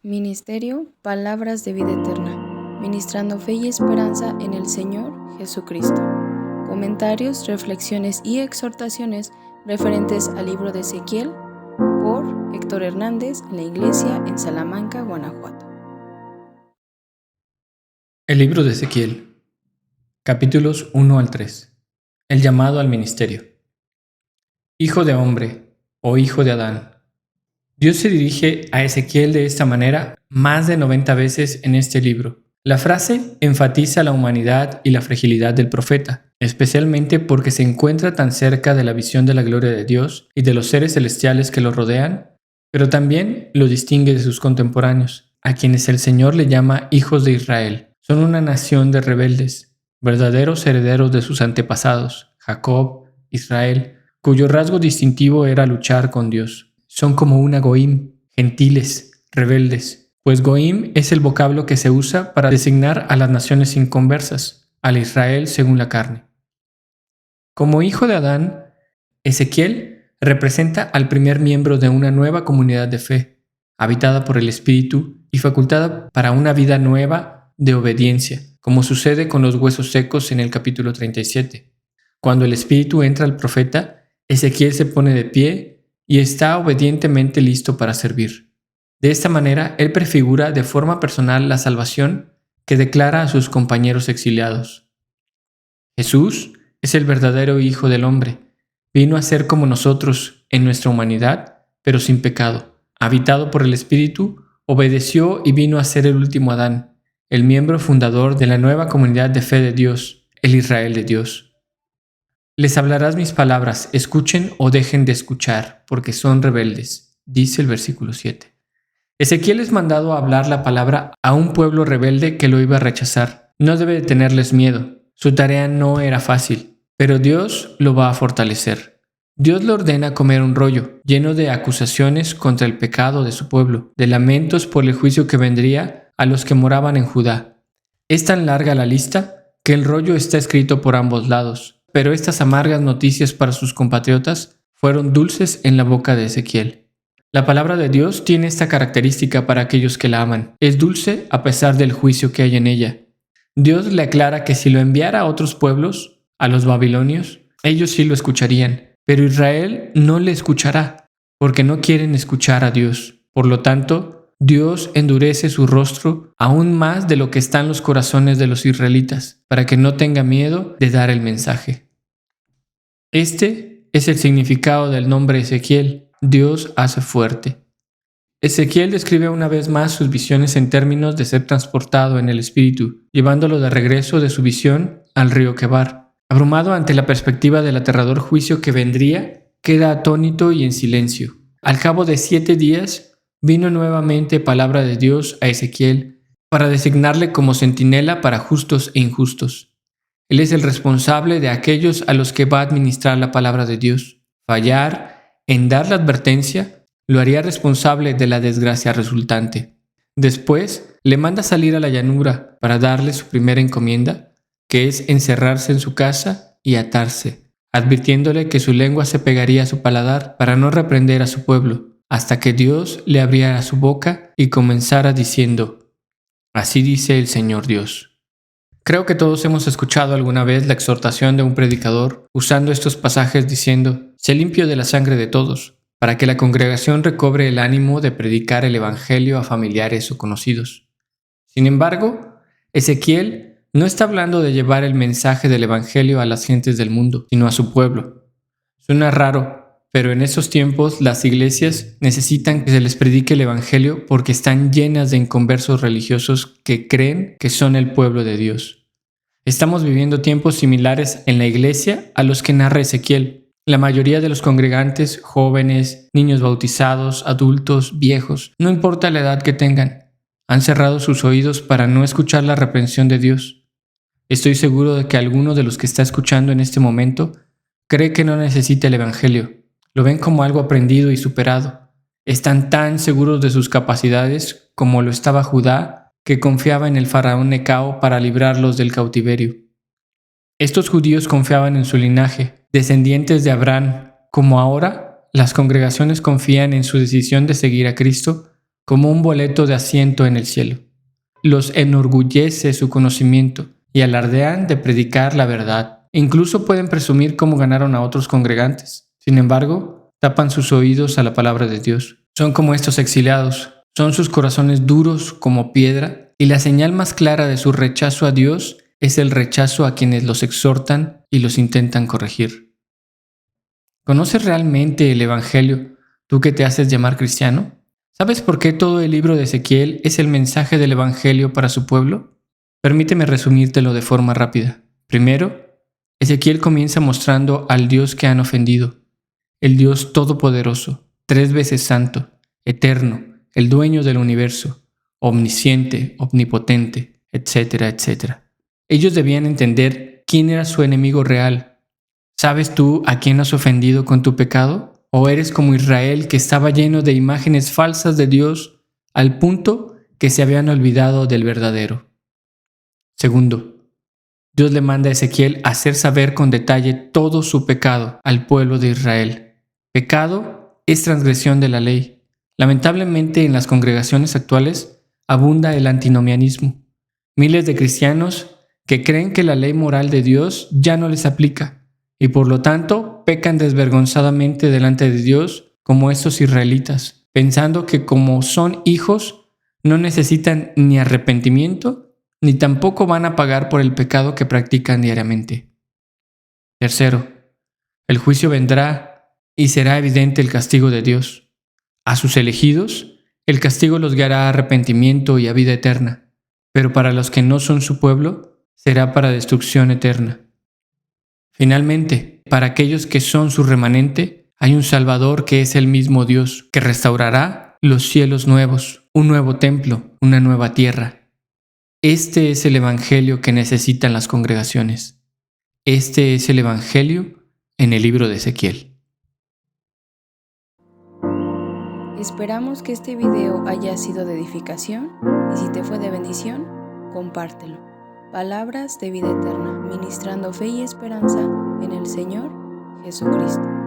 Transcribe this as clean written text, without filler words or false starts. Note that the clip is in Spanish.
Ministerio Palabras de Vida Eterna, ministrando fe y esperanza en el Señor Jesucristo. Comentarios, reflexiones y exhortaciones referentes al libro de Ezequiel por Héctor Hernández en la iglesia en Salamanca, Guanajuato. El libro de Ezequiel, capítulos 1 al 3. El llamado al ministerio. Hijo de hombre, o hijo de Adán. Dios se dirige a Ezequiel de esta manera más de 90 veces en este libro. La frase enfatiza la humanidad y la fragilidad del profeta, especialmente porque se encuentra tan cerca de la visión de la gloria de Dios y de los seres celestiales que lo rodean, pero también lo distingue de sus contemporáneos, a quienes el Señor le llama hijos de Israel. Son una nación de rebeldes, verdaderos herederos de sus antepasados, Jacob, Israel, cuyo rasgo distintivo era luchar con Dios. Son como una goim, gentiles, rebeldes, pues goim es el vocablo que se usa para designar a las naciones inconversas, al Israel según la carne. Como hijo de Adán, Ezequiel representa al primer miembro de una nueva comunidad de fe, habitada por el Espíritu y facultada para una vida nueva de obediencia, como sucede con los huesos secos en el capítulo 37. Cuando el Espíritu entra al profeta, Ezequiel se pone de pie y está obedientemente listo para servir. De esta manera, él prefigura de forma personal la salvación que declara a sus compañeros exiliados. Jesús es el verdadero Hijo del Hombre. Vino a ser como nosotros en nuestra humanidad, pero sin pecado. Habitado por el Espíritu, obedeció y vino a ser el último Adán, el miembro fundador de la nueva comunidad de fe de Dios, el Israel de Dios. Les hablarás mis palabras, escuchen o dejen de escuchar, porque son rebeldes, dice el versículo 7. Ezequiel es mandado a hablar la palabra a un pueblo rebelde que lo iba a rechazar. No debe de tenerles miedo. Su tarea no era fácil, pero Dios lo va a fortalecer. Dios le ordena comer un rollo, lleno de acusaciones contra el pecado de su pueblo, de lamentos por el juicio que vendría a los que moraban en Judá. Es tan larga la lista que el rollo está escrito por ambos lados. Pero estas amargas noticias para sus compatriotas fueron dulces en la boca de Ezequiel. La palabra de Dios tiene esta característica para aquellos que la aman. Es dulce a pesar del juicio que hay en ella. Dios le aclara que si lo enviara a otros pueblos, a los babilonios, ellos sí lo escucharían, pero Israel no le escuchará, porque no quieren escuchar a Dios. Por lo tanto, Dios endurece su rostro aún más de lo que están los corazones de los israelitas, para que no tenga miedo de dar el mensaje. Este es el significado del nombre Ezequiel, Dios hace fuerte. Ezequiel describe una vez más sus visiones en términos de ser transportado en el Espíritu, llevándolo de regreso de su visión al río Quebar. Abrumado ante la perspectiva del aterrador juicio que vendría, queda atónito y en silencio. Al cabo de 7 días, vino nuevamente palabra de Dios a Ezequiel para designarle como centinela para justos e injustos. Él es el responsable de aquellos a los que va a administrar la palabra de Dios. Fallar en dar la advertencia lo haría responsable de la desgracia resultante. Después le manda salir a la llanura para darle su primera encomienda, que es encerrarse en su casa y atarse, advirtiéndole que su lengua se pegaría a su paladar para no reprender a su pueblo, hasta que Dios le abriera su boca y comenzara diciendo: así dice el Señor Dios. Creo que todos hemos escuchado alguna vez la exhortación de un predicador usando estos pasajes diciendo: sé limpio de la sangre de todos, para que la congregación recobre el ánimo de predicar el evangelio a familiares o conocidos. Sin embargo, Ezequiel no está hablando de llevar el mensaje del evangelio a las gentes del mundo, sino a su pueblo. Suena raro, pero en esos tiempos las iglesias necesitan que se les predique el evangelio porque están llenas de inconversos religiosos que creen que son el pueblo de Dios. Estamos viviendo tiempos similares en la iglesia a los que narra Ezequiel. La mayoría de los congregantes, jóvenes, niños bautizados, adultos, viejos, no importa la edad que tengan, han cerrado sus oídos para no escuchar la reprensión de Dios. Estoy seguro de que alguno de los que está escuchando en este momento cree que no necesita el evangelio. Lo ven como algo aprendido y superado. Están tan seguros de sus capacidades como lo estaba Judá, que confiaba en el faraón Necao para librarlos del cautiverio. Estos judíos confiaban en su linaje, descendientes de Abraham, como ahora las congregaciones confían en su decisión de seguir a Cristo como un boleto de asiento en el cielo. Los enorgullece su conocimiento y alardean de predicar la verdad. Incluso pueden presumir cómo ganaron a otros congregantes. Sin embargo, tapan sus oídos a la palabra de Dios. Son como estos exiliados. Son sus corazones duros como piedra, y la señal más clara de su rechazo a Dios es el rechazo a quienes los exhortan y los intentan corregir. ¿Conoces realmente el Evangelio, tú que te haces llamar cristiano? ¿Sabes por qué todo el libro de Ezequiel es el mensaje del Evangelio para su pueblo? Permíteme resumírtelo de forma rápida. Primero, Ezequiel comienza mostrando al Dios que han ofendido, el Dios todopoderoso, 3 veces santo, eterno, el dueño del universo, omnisciente, omnipotente, etcétera, etcétera. Ellos debían entender quién era su enemigo real. ¿Sabes tú a quién has ofendido con tu pecado? ¿O eres como Israel, que estaba lleno de imágenes falsas de Dios al punto que se habían olvidado del verdadero? Segundo, Dios le manda a Ezequiel hacer saber con detalle todo su pecado al pueblo de Israel. Pecado es transgresión de la ley. Lamentablemente, en las congregaciones actuales abunda el antinomianismo. Miles de cristianos que creen que la ley moral de Dios ya no les aplica y por lo tanto pecan desvergonzadamente delante de Dios como estos israelitas, pensando que como son hijos no necesitan ni arrepentimiento ni tampoco van a pagar por el pecado que practican diariamente. Tercero, el juicio vendrá y será evidente el castigo de Dios. A sus elegidos, el castigo los guiará a arrepentimiento y a vida eterna, pero para los que no son su pueblo, será para destrucción eterna. Finalmente, para aquellos que son su remanente, hay un Salvador que es el mismo Dios, que restaurará los cielos nuevos, un nuevo templo, una nueva tierra. Este es el Evangelio que necesitan las congregaciones. Este es el Evangelio en el libro de Ezequiel. Esperamos que este video haya sido de edificación y si te fue de bendición, compártelo. Palabras de vida eterna, ministrando fe y esperanza en el Señor Jesucristo.